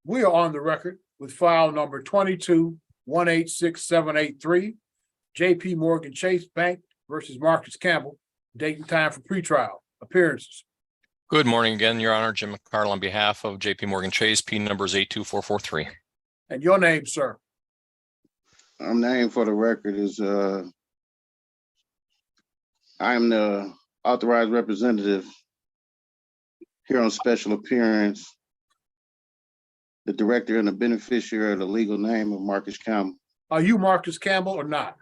We are on the record with file number 22-186783, J.P. Morgan Chase Bank versus Marcus Campbell, date and time for pretrial appearances. Good morning again, Your Honor. Jim McCardle on behalf of J.P. Morgan Chase, P number is 82443. And your name, sir? Name for the record is I am the authorized representative here on special appearance, the director and the beneficiary of the legal name of Marcus Campbell. Are you Marcus Campbell or not?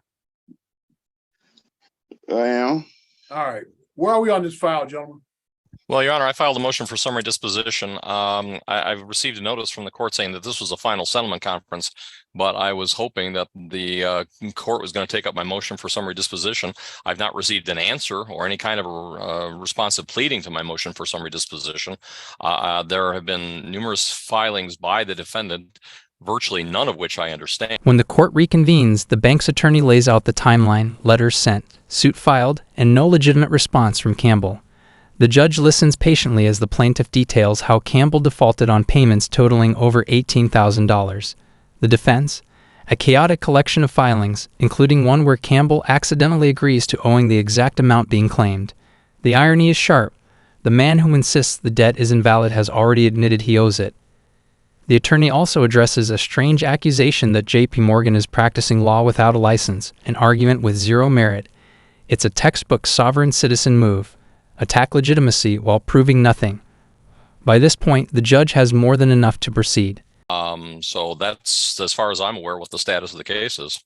I am. All right. Where are we on this file, gentlemen? Well, Your Honor, I filed a motion for summary disposition. I've received a notice from the court saying that this was a final settlement conference, but I was hoping that the court was going to take up my motion for summary disposition. I've not received an answer or any kind of a responsive pleading to my motion for summary disposition. There have been numerous filings by the defendant, virtually none of which I understand. When the court reconvenes, the bank's attorney lays out the timeline, letters sent, suit filed, and no legitimate response from Campbell. The judge listens patiently as the plaintiff details how Campbell defaulted on payments totaling over $18,000. The defense? A chaotic collection of filings, including one where Campbell accidentally agrees to owing the exact amount being claimed. The irony is sharp. The man who insists the debt is invalid has already admitted he owes it. The attorney also addresses a strange accusation that J.P. Morgan is practicing law without a license, an argument with zero merit. It's a textbook sovereign citizen move. Attack legitimacy while proving nothing. By this point, the judge has more than enough to proceed. So that's, as far as I'm aware, what the status of the case is.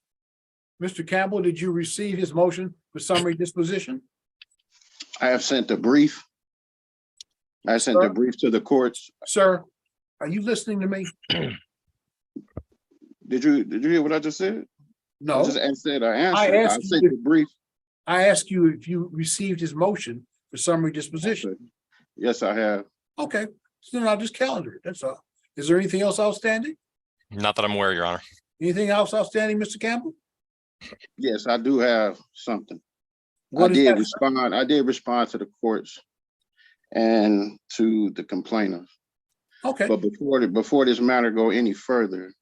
Mr. Campbell, did you receive his motion for summary disposition? I have sent a brief. I sent a brief to the courts. Sir, are you listening to me? Did you hear what I just said? No. I just answered. I sent the brief. I asked you if you received his motion for summary disposition. Yes, I have. Okay, so then I'll just calendar it, that's all. Is there anything else outstanding? Not that I'm aware, Your Honor. Anything else outstanding, Mr. Campbell? Yes, I do have something. What I did respond to the courts and to the complainant. Okay. But before this matter go any further,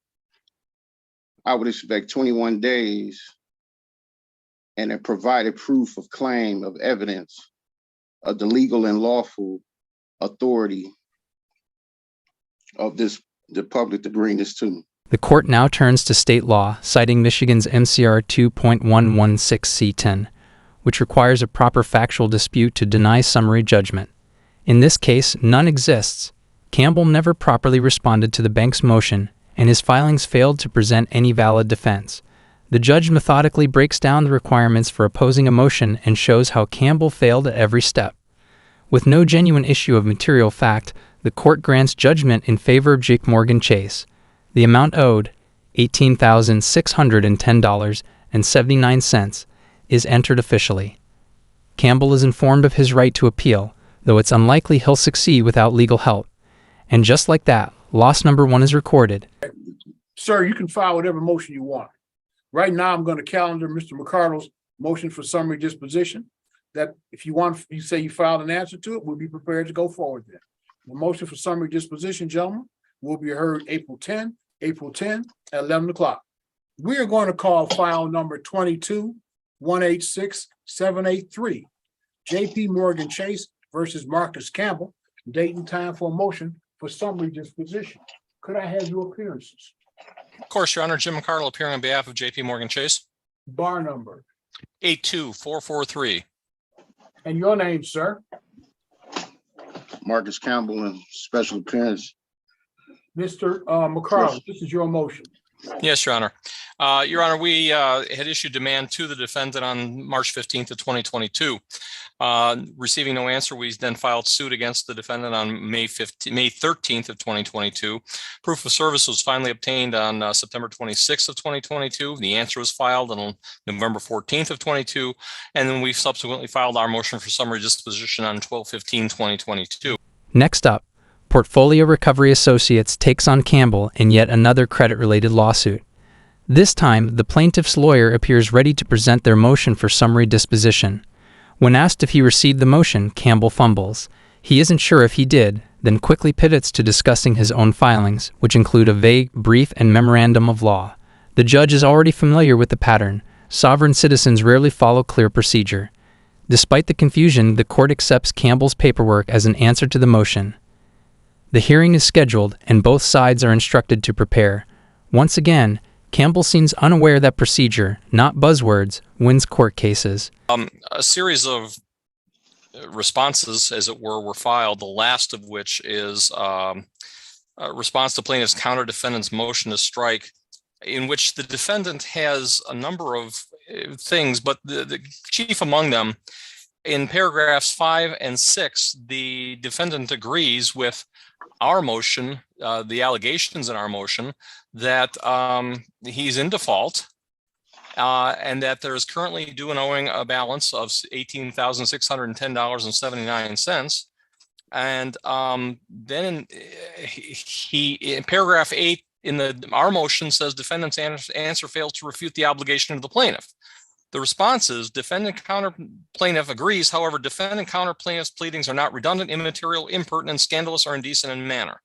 I would expect 21 days and a provided proof of claim of evidence of the legal and lawful authority of the public to bring this to me. The court now turns to state law, citing Michigan's MCR 2.116C10, which requires a proper factual dispute to deny summary judgment. In this case, none exists. Campbell never properly responded to the bank's motion, and his filings failed to present any valid defense. The judge methodically breaks down the requirements for opposing a motion and shows how Campbell failed at every step. With no genuine issue of material fact, the court grants judgment in favor of J.P. Morgan Chase. The amount owed, $18,610.79, is entered officially. Campbell is informed of his right to appeal, though it's unlikely he'll succeed without legal help. And just like that, loss number 1 is recorded. Sir, you can file whatever motion you want. Right now, I'm going to calendar Mr. McCardle's motion for summary disposition. That if you want, you say you filed an answer to it, we'll be prepared to go forward then. The motion for summary disposition, gentlemen, will be heard April 10 at 11 o'clock. We are going to call file number 22-186783, J.P. Morgan Chase versus Marcus Campbell, date and time for a motion for summary disposition. Could I have your appearances? Of course, Your Honor. Jim McCardle appearing on behalf of J.P. Morgan Chase. Bar number 82443. And your name, sir? Marcus Campbell in special appearance. Mr. McCardle, this is your motion. Yes, Your Honor. Your Honor, we had issued demand to the defendant on March 15th of 2022. Receiving no answer, we then filed suit against the defendant on May 13th of 2022. Proof of service was finally obtained on September 26th of 2022. The answer was filed on November 14th of 22, and then we subsequently filed our motion for summary disposition on 12/15/2022. Next up, Portfolio Recovery Associates takes on Campbell in yet another credit-related lawsuit. This time, the plaintiff's lawyer appears ready to present their motion for summary disposition. When asked if he received the motion, Campbell fumbles. He isn't sure if he did, then quickly pivots to discussing his own filings, which include a vague, brief, and memorandum of law. The judge is already familiar with the pattern. Sovereign citizens rarely follow clear procedure. Despite the confusion, the court accepts Campbell's paperwork as an answer to the motion. The hearing is scheduled, and both sides are instructed to prepare. Once again, Campbell seems unaware that procedure, not buzzwords, wins court cases. A series of responses, as it were filed, the last of which is a response to plaintiff's counter-defendant's motion to strike, in which the defendant has a number of things, but the chief among them, in paragraphs 5 and 6, the defendant agrees with our motion, the allegations in our motion, that he's in default, and that there is currently due and owing a balance of $18,610.79. And then he, in paragraph 8, our motion says defendant's answer fails to refute the obligation of the plaintiff. The response is defendant counter plaintiff agrees. However, defendant counter plaintiff's pleadings are not redundant, immaterial, impertinent, scandalous, or indecent in manner.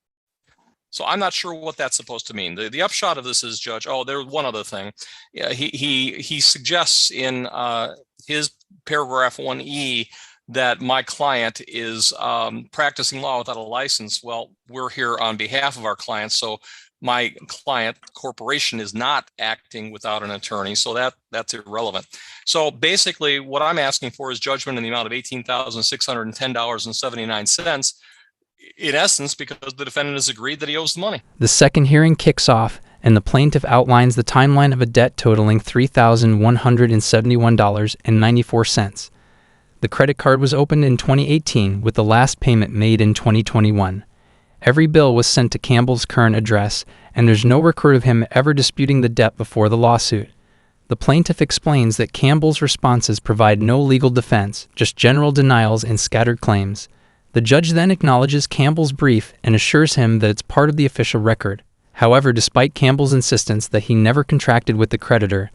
So I'm not sure what that's supposed to mean. The upshot of this is, Judge, there's one other thing. He suggests in his paragraph 1E that my client is practicing law without a license. Well, we're here on behalf of our clients, so my client corporation is not acting without an attorney, so that's irrelevant. So basically what I'm asking for is judgment in the amount of $18,610.79, in essence, because the defendant has agreed that he owes the money. The second hearing kicks off, and the plaintiff outlines the timeline of a debt totaling $3,171.94. The credit card was opened in 2018 with the last payment made in 2021. Every bill was sent to Campbell's current address, and there's no record of him ever disputing the debt before the lawsuit. The plaintiff explains that Campbell's responses provide no legal defense, just general denials and scattered claims. The judge then acknowledges Campbell's brief and assures him that it's part of the official record. However, despite Campbell's insistence that he never contracted with the creditor,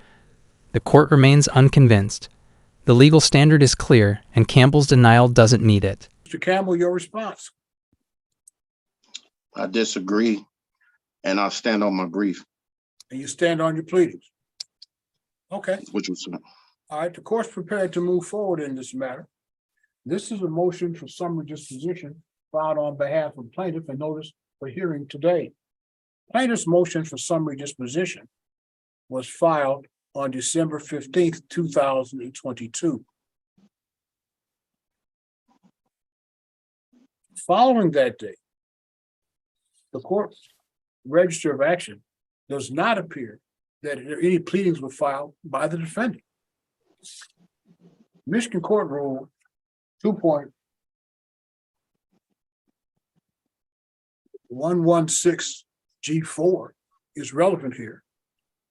the court remains unconvinced. The legal standard is clear, and Campbell's denial doesn't meet it. Mr. Campbell, your response? I disagree, and I'll stand on my brief. And you stand on your pleadings? Okay. Which was All right, the court's prepared to move forward in this matter. This is a motion for summary disposition filed on behalf of plaintiff and notice for hearing today. Plaintiff's motion for summary disposition was filed on December 15th, 2022. Following that date, the court's register of action does not appear that any pleadings were filed by the defendant. Michigan Court Rule 2.116 G4 is relevant here.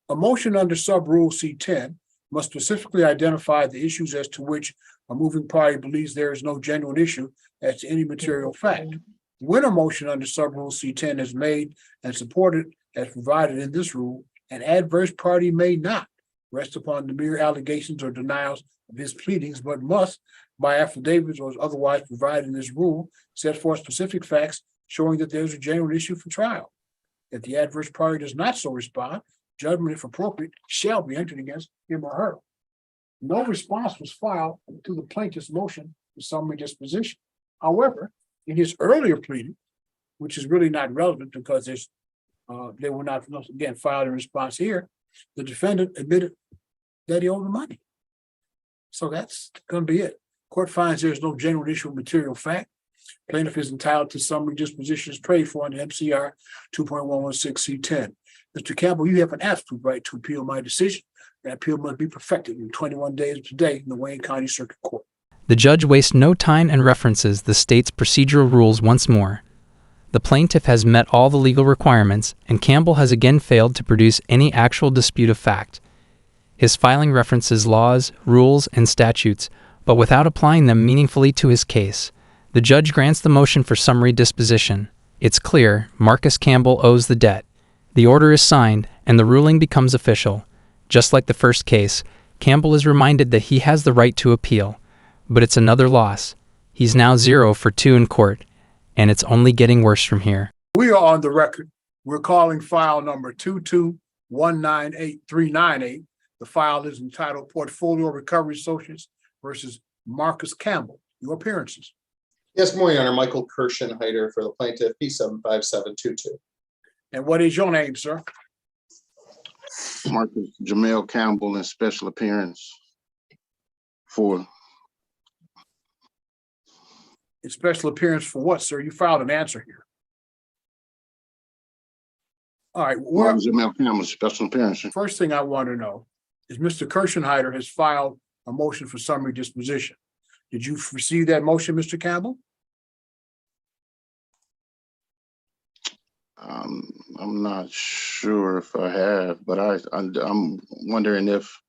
A motion under sub-rule C10 must specifically identify the issues as to which a moving party believes there is no genuine issue as to any material fact. When a motion under sub-rule C10 is made and supported as provided in this rule, an adverse party may not rest upon the mere allegations or denials of his pleadings, but must, by affidavits or otherwise provided in this rule, set forth specific facts showing that there is a genuine issue for trial. If the adverse party does not so respond, judgment, if appropriate, shall be entered against him or her. No response was filed to the plaintiff's motion for summary disposition. However, in his earlier pleading, which is really not relevant because they were not, again, filed in response here, the defendant admitted that he owed the money. So that's going to be it. Court finds there's no genuine issue of material fact. Plaintiff is entitled to summary disposition as prayed for in MCR 2.116 C10. Mr. Campbell, you have an absolute right to appeal my decision. That appeal must be perfected in 21 days today in the Wayne County Circuit Court. The judge wastes no time and references the state's procedural rules once more. The plaintiff has met all the legal requirements, and Campbell has again failed to produce any actual dispute of fact. His filing references laws, rules, and statutes, but without applying them meaningfully to his case. The judge grants the motion for summary disposition. It's clear Marcus Campbell owes the debt. The order is signed, and the ruling becomes official. Just like the first case, Campbell is reminded that he has the right to appeal. But it's another loss. He's now 0 for 2 in court, and it's only getting worse from here. We are on the record. We're calling file number 22198-398. The file is entitled Portfolio Recovery Associates versus Marcus Campbell. Your appearances. Yes, good morning, Your Honor. Michael Kirshenheiter for the plaintiff, P75722. And what is your name, sir? Marcus Jamel Campbell in special appearance for In special appearance for what, sir? You filed an answer here. All right. Marcus Jamel Campbell special appearance. First thing I want to know is Mr. Kirshenheiter has filed a motion for summary disposition. Did you receive that motion, Mr. Campbell? I'm not sure if I have, but I'm wondering if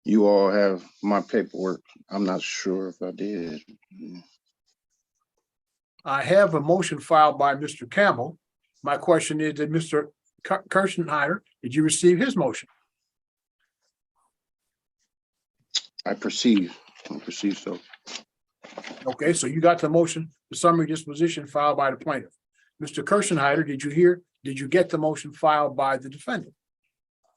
you all have my paperwork. I'm not sure if I did. I have a motion filed by Mr. Campbell. My question is, did Mr. Kirshenheiter, did you receive his motion? I perceive so. Okay, so you got the motion for summary disposition filed by the plaintiff. Mr. Kirshenheiter, did you get the motion filed by the defendant?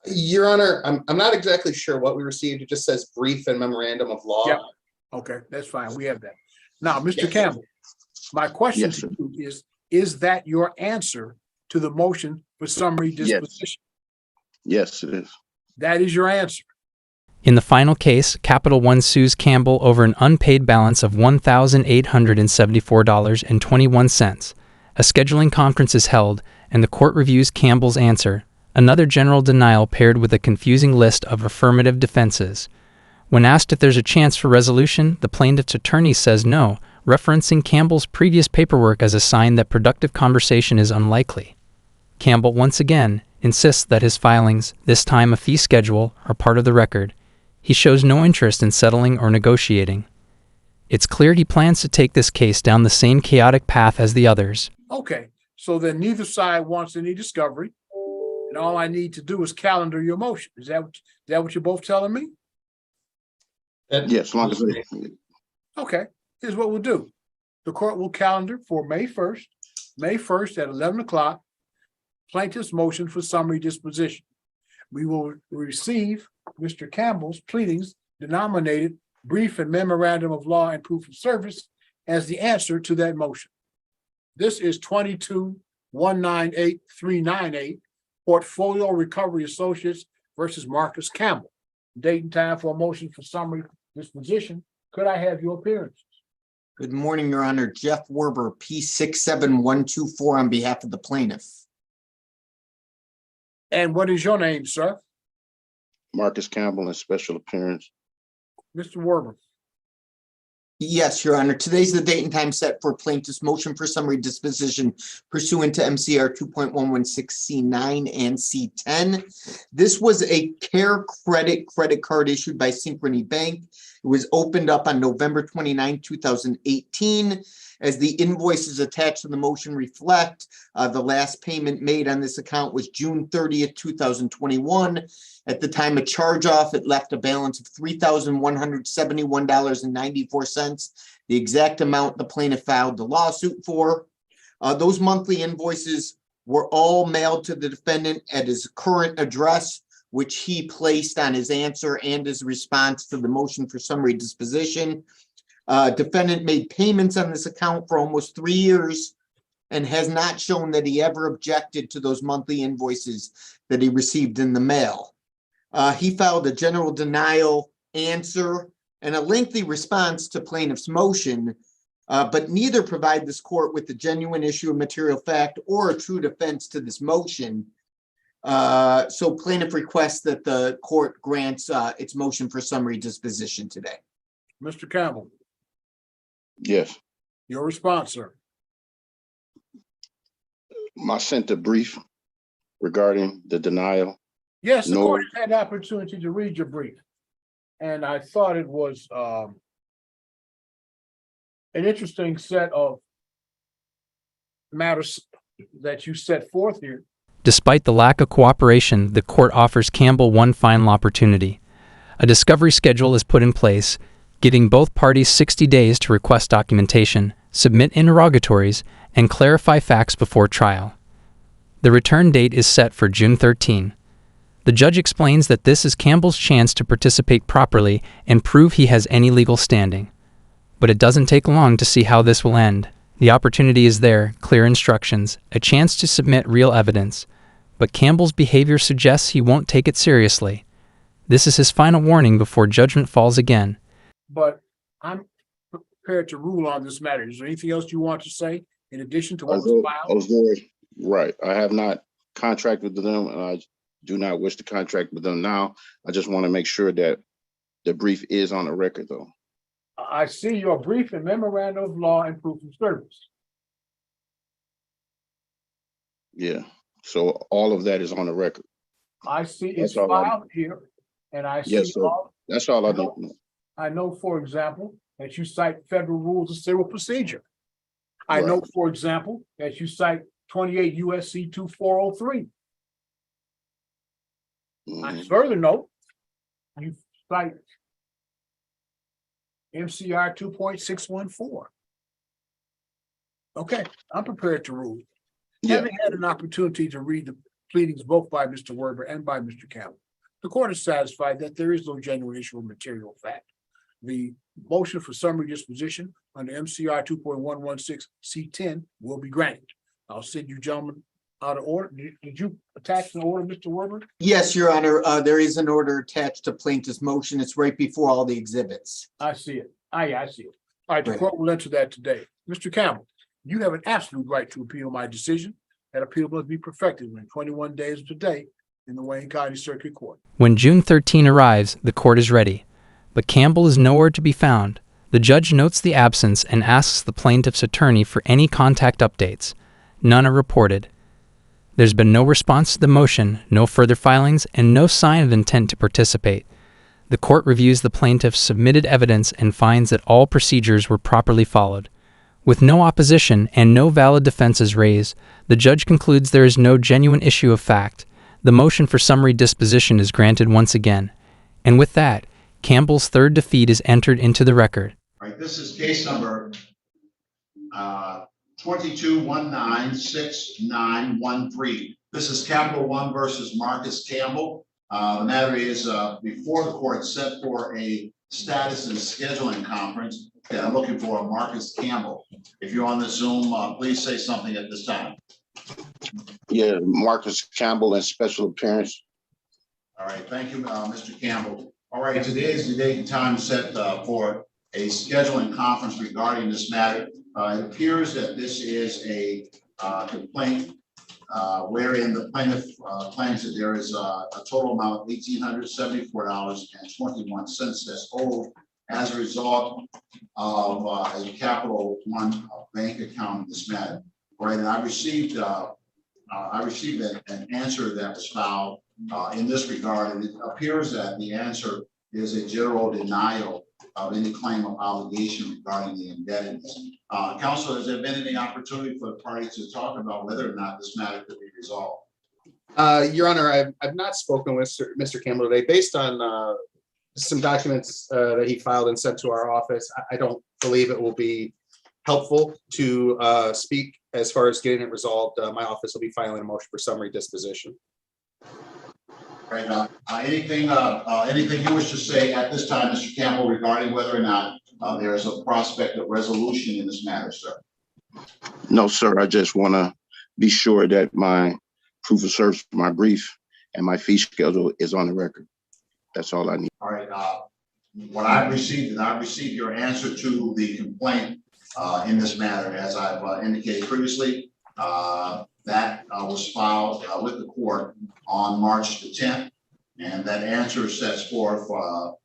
Your Honor, I'm not exactly sure what we received. It just says brief and memorandum of law. Yep. Okay, that's fine. We have that. Now, Mr. Campbell, my question Yes, to you is that your answer to the motion for summary disposition? Yes, it is. That is your answer. In the final case, Capital One sues Campbell over an unpaid balance of $1,874.21. A scheduling conference is held, and the court reviews Campbell's answer, another general denial paired with a confusing list of affirmative defenses. When asked if there's a chance for resolution, the plaintiff's attorney says no, referencing Campbell's previous paperwork as a sign that productive conversation is unlikely. Campbell once again insists that his filings, this time a fee schedule, are part of the record. He shows no interest in settling or negotiating. It's clear he plans to take this case down the same chaotic path as the others. Okay, so then neither side wants any discovery, and all I need to do is calendar your motion. Is that what you're both telling me? Yes, as long as Okay, here's what we'll do. The court will calendar for May 1st at 11 o'clock, plaintiff's motion for summary disposition. We will receive Mr. Campbell's pleadings denominated brief and memorandum of law and proof of service as the answer to that motion. This is 22198-398 Portfolio Recovery Associates versus Marcus Campbell. Date and time for a motion for summary disposition. Could I have your appearance? Good morning, Your Honor. Jeff Werber, P67124 on behalf of the plaintiff. And what is your name, sir? Marcus Campbell in special appearance. Mr. Werber. Yes, Your Honor. Today's the date and time set for plaintiff's motion for summary disposition pursuant to MCR 2.116C9 and C10. This was a Care credit card issued by Synchrony Bank. It was opened up on November 29, 2018. As the invoices attached to the motion reflect, the last payment made on this account was June 30th, 2021. At the time of charge off, it left a balance of $3,171.94, the exact amount the plaintiff filed the lawsuit for. Those monthly invoices were all mailed to the defendant at his current address, which he placed on his answer and his response to the motion for summary disposition. Defendant made payments on this account for almost 3 years and has not shown that he ever objected to those monthly invoices that he received in the mail. He filed a general denial answer and a lengthy response to plaintiff's motion, but neither provide this court with the genuine issue of material fact or a true defense to this motion. So plaintiff requests that the court grants its motion for summary disposition today. Mr. Campbell. Yes. Your response, sir. I sent a brief regarding the denial. Yes, the No. court had the opportunity to read your brief. And I thought it was an interesting set of matters that you set forth here. Despite the lack of cooperation, the court offers Campbell one final opportunity. A discovery schedule is put in place. giving both parties 60 days to request documentation, submit interrogatories, and clarify facts before trial. The return date is set for June 13. The judge explains that this is Campbell's chance to participate properly and prove he has any legal standing. But it doesn't take long to see how this will end. The opportunity is there, clear instructions, a chance to submit real evidence. But Campbell's behavior suggests he won't take it seriously. This is his final warning before judgment falls again. But I'm prepared to rule on this matter. Is there anything else you want to say in addition to what was filed? Right. I have not contracted with them, and I do not wish to contract with them now. I just want to make sure that the brief is on the record, though. I see your brief and memorandum of law and proof of service. Yeah. So all of that is on the record. I see it's That's all I- filed here, and I see Yes, sir. all. That's all I know. I know, for example, that you cite federal rules of civil procedure. I know, Right. for example, that you cite 28 USC 2403. I Mhm. further note, you cite MCR 2.614. Okay, I'm prepared to rule. Yeah. Having had an opportunity to read the pleadings both by Mr. Werber and by Mr. Campbell, the court is satisfied that there is no genuine issue of material fact. The motion for summary disposition under MCR 2.116 C10 will be granted. I'll send you gentlemen out of order. Did you attach an order, Mr. Werber? Yes, Your Honor, there is an order attached to plaintiff's motion. It's right before all the exhibits. I see it. I see it. All right, the Right. court will enter that today. Mr. Campbell, you have an absolute right to appeal my decision. That appeal must be perfected within 21 days of today in the Wayne County Circuit Court. When June 13 arrives, the court is ready. But Campbell is nowhere to be found. The judge notes the absence and asks the plaintiff's attorney for any contact updates. None are reported. There's been no response to the motion, no further filings, and no sign of intent to participate. The court reviews the plaintiff's submitted evidence and finds that all procedures were properly followed. With no opposition and no valid defenses raised, the judge concludes there is no genuine issue of fact. The motion for summary disposition is granted once again. And with that, Campbell's third defeat is entered into the record. All right, this is case number 22196913. This is Capital One versus Marcus Campbell. The matter is before the court set for a status and scheduling conference. And I'm looking for Marcus Campbell. If you're on the Zoom, please say something at this time. Yeah, Marcus Campbell and special appearance. All right, thank you, Mr. Campbell. All right, today is the date and time set for a scheduling conference regarding this matter. It appears that this is a complaint wherein the plaintiff claims that there is a total amount of $1,874.21 that's owed as a result of a Capital One bank account in this matter. All right, and I received an answer that was filed in this regard, and it appears that the answer is a general denial of any claim of obligation regarding the indebtedness. Counsel, has there been any opportunity for the parties to talk about whether or not this matter could be resolved? Your Honor, I've not spoken with Mr. Campbell today. Based on some documents that he filed and sent to our office, I don't believe it will be helpful to speak as far as getting it resolved. My office will be filing a motion for summary disposition. Right. Anything you wish to say at this time, Mr. Campbell, regarding whether or not there is a prospect of resolution in this matter, sir? No, sir. I just want to be sure that my proof of service, my brief, and my fee schedule is on the record. That's all I need. All right. What I've received, and I've received your answer to the complaint in this matter, as I've indicated previously. That was filed with the court on March the 10th, and that answer sets forth a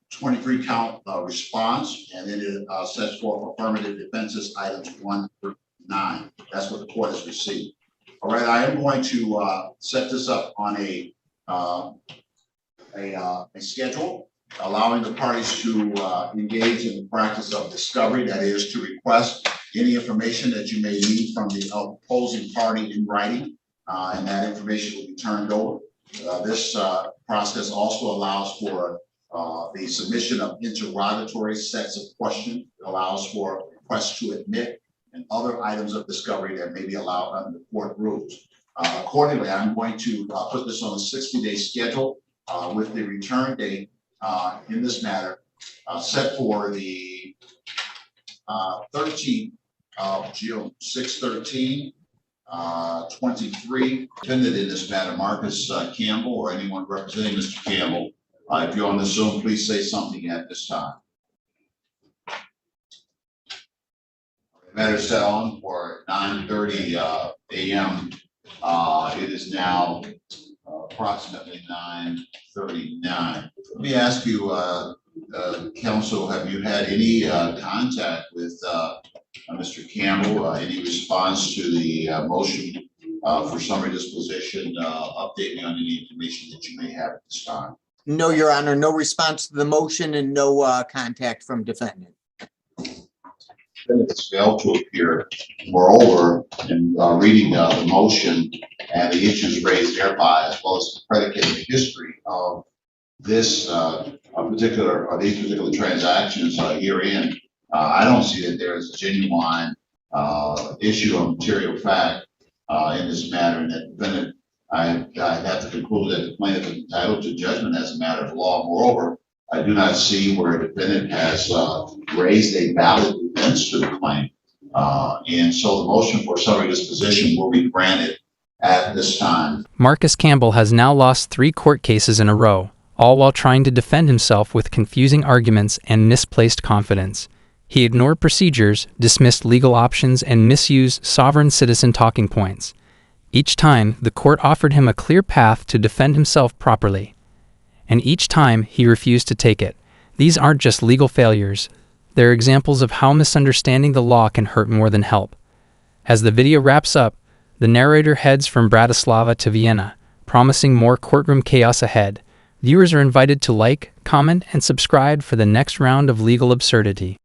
23 count response, and then it sets forth affirmative defenses items 1 through 9. That's what the court has received. All right, I am going to set this up on a schedule, allowing the parties to engage in the practice of discovery, that is to request any information that you may need from the opposing party in writing, and that information will be turned over. This process also allows for the submission of interrogatory sets of questions allows for requests to admit and other items of discovery that may be allowed under the court rules. Accordingly, I'm going to put this on a 60-day schedule with the return date in this matter set for the 13th of June, 6/13, 23. Defendant in this matter, Marcus Campbell, or anyone representing Mr. Campbell. If you're on the Zoom, please say something at this time. The matter is set on for 9:30 a.m. It is now approximately 9:39. Let me ask you, counsel, have you had any contact with Mr. Campbell? Any response to the motion for summary disposition? Update me on any information that you may have at this time. No, Your Honor, no response to the motion and no contact from defendant. Defendants failed to appear. Moreover, in reading the motion and the issues raised thereby, as well as the predicate and history of this these particular transactions herein, I don't see that there is a genuine issue of material fact in this matter, and that defendant, I have to conclude that the plaintiff is entitled to judgment as a matter of law. Moreover, I do not see where a defendant has raised a valid defense to the claim. And so the motion for summary disposition will be granted at this time. Marcus Campbell has now lost 3 court cases in a row, all while trying to defend himself with confusing arguments and misplaced confidence. He ignored procedures, dismissed legal options, and misused sovereign citizen talking points. Each time, the court offered him a clear path to defend himself properly. And each time, he refused to take it. These aren't just legal failures. They're examples of how misunderstanding the law can hurt more than help. As the video wraps up, the narrator heads from Bratislava to Vienna, promising more courtroom chaos ahead. Viewers are invited to like, comment, and subscribe for the next round of legal absurdity.